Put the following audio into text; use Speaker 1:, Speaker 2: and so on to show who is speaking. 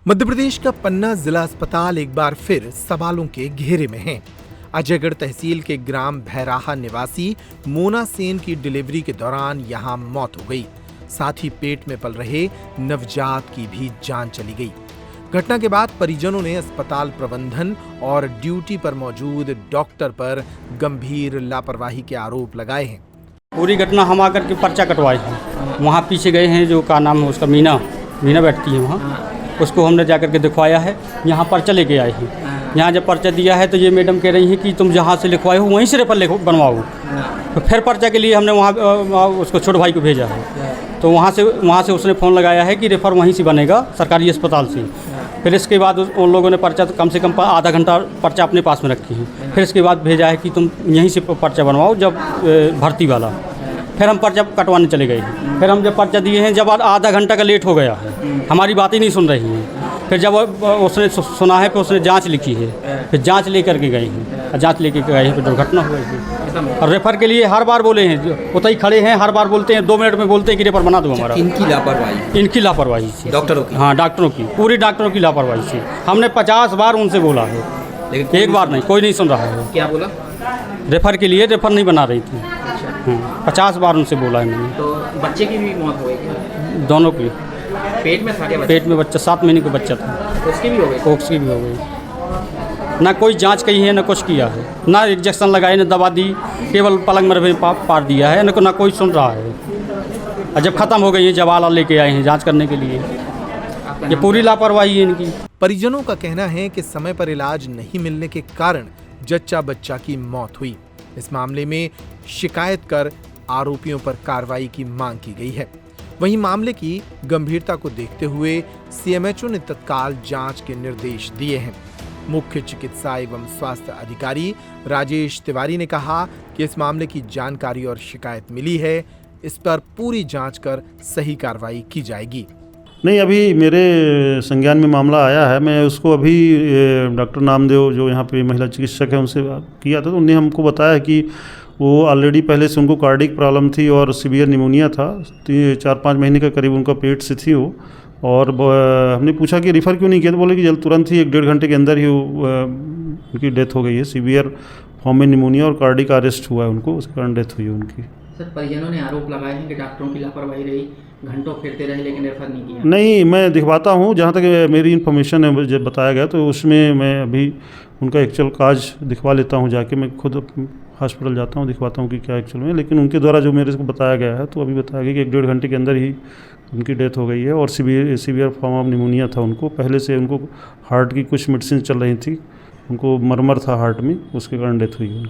Speaker 1: मध्य प्रदेश का पन्ना जिला अस्पताल एक बार फिर सवालों के घेरे में है। अजयगढ़ तहसील के ग्राम भैराहा निवासी मोना सेन की डिलीवरी के दौरान यहां मौत हो गई। साथ ही पेट में पल रहे नवजात की भी जान चली गई। घटना के बाद परिजनों ने अस्पताल प्रबंधन और ड्यूटी पर मौजूद डॉक्टर पर गंभीर लापरवाही के आरोप लगाए हैं।
Speaker 2: पूरी घटना हम आकर के पर्चा कटवाए हैं। वहाँ पीछे गए हैं, जो का नाम है उसका मीना बैठती है वहाँ, उसको हमने जाकर के दिखवाया है। यहाँ पर्चा लेके आए हैं। यहाँ जब पर्चा दिया है तो ये मैडम कह रही हैं कि तुम जहाँ से लिखवाए हो वहीं से रेफर बनवाओ। तो फिर पर्चा के लिए हमने वहाँ उसको छोटे भाई को भेजा है। तो वहाँ से उसने फ़ोन लगाया है कि रेफर वहीं से बनेगा सरकारी अस्पताल से। फिर इसके बाद उन लोगों ने पर्चा कम से कम आधा घंटा पर्चा अपने पास में रखी है। फिर इसके बाद भेजा है कि तुम यहीं से पर्चा बनवाओ जब भर्ती वाला। फिर हम पर्चा कटवाने चले गए। फिर हम जब पर्चा दिए हैं, जब आधा घंटा का लेट हो गया है, हमारी बात ही नहीं सुन रही है। फिर जब उसने सुना है, फिर उसने जांच लिखी है। फिर जांच लेकर के गए हैं, जांच लेकर के गए हैं, फिर दुर्घटना हो गई है। और रेफर के लिए हर बार बोले हैं, उतना ही खड़े हैं, हर बार बोलते हैं 2 मिनट में बोलते हैं कि रेफर बना दो हमारा। इनकी लापरवाही से,
Speaker 3: डॉक्टरों की?
Speaker 2: हाँ, डॉक्टरों की, पूरी डॉक्टरों की लापरवाही से। हमने 50 बार उनसे बोला है, लेकिन एक बार नहीं, कोई नहीं सुन रहा है।
Speaker 3: क्या बोला?
Speaker 2: रेफर के लिए रेफर नहीं बना रही थी। 50 बार उनसे बोला है मैंने।
Speaker 3: तो बच्चे की भी मौत हो गई?
Speaker 2: दोनों की।
Speaker 3: पेट में था क्या बच्चा?
Speaker 2: पेट में बच्चा 7 महीने का बच्चा था।
Speaker 3: उसकी भी हो गई?
Speaker 2: उसकी भी हो गई। ना कोई जांच की है, ना कुछ किया है, ना इंजेक्शन लगाए, ना दवा दी, केवल पलंग मरबे पार दिया है, ना कोई सुन रहा है। और जब खत्म हो गई है, जवाला लेके आए हैं जांच करने के लिए। ये पूरी लापरवाही है इनकी।
Speaker 1: परिजनों का कहना है कि समय पर इलाज नहीं मिलने के कारण जच्चा बच्चा की मौत हुई। इस मामले में शिकायत कर आरोपियों पर कार्रवाई की मांग की गई है। वहीं मामले की गंभीरता को देखते हुए सीएमएचओ ने तत्काल जांच के निर्देश दिए हैं। मुख्य चिकित्सा एवं स्वास्थ्य अधिकारी राजेश तिवारी ने कहा कि इस मामले की जानकारी और शिकायत मिली है, इस पर पूरी जांच कर सही कार्रवाई की जाएगी।
Speaker 4: नहीं, अभी मेरे संज्ञान में मामला आया है। मैं उसको अभी डॉक्टर नामदेव जो यहाँ पे महिला चिकित्सक है उनसे किया था, तो उन्होंने हमको बताया कि वो ऑलरेडी पहले से उनको कार्डिक प्रॉब्लम थी और सीवियर निमोनिया था। 4-5 महीने का करीब उनका पेट से थी वो। और हमने पूछा कि रिफ़र क्यों नहीं किया, तो बोले कि जल्द तुरंत ही 1-1.5 घंटे के अंदर ही उनकी डेथ हो गई है। सीवियर फॉर्म में निमोनिया और कार्डिक अरेस्ट हुआ है उनको, उसके कारण डेथ हुई है उनकी।
Speaker 3: सर, परिजनों ने आरोप लगाए हैं कि डॉक्टरों की लापरवाही रही, घंटों फिरते रहे लेकिन रेफर नहीं किया।
Speaker 4: नहीं, मैं दिखवाता हूँ, जहाँ तक मेरी इन्फॉर्मेशन है जब बताया गया, तो उसमें मैं अभी उनका एक्चुअल काज दिखवा लेता हूँ जाके। मैं खुद हॉस्पिटल जाता हूँ, दिखवाता हूँ कि क्या एक्चुअल में, लेकिन उनके द्वारा जो मेरे को बताया गया है, तो अभी बताया गया कि 1-1.5 घंटे के अंदर ही उनकी डेथ हो गई है। और सीवियर फॉर्म ऑफ निमोनिया था उनको, पहले से उनको हार्ट की कुछ मेडिसिन चल रही थी, उनको मरमर था हार्ट में, उसके कारण डेथ हुई है।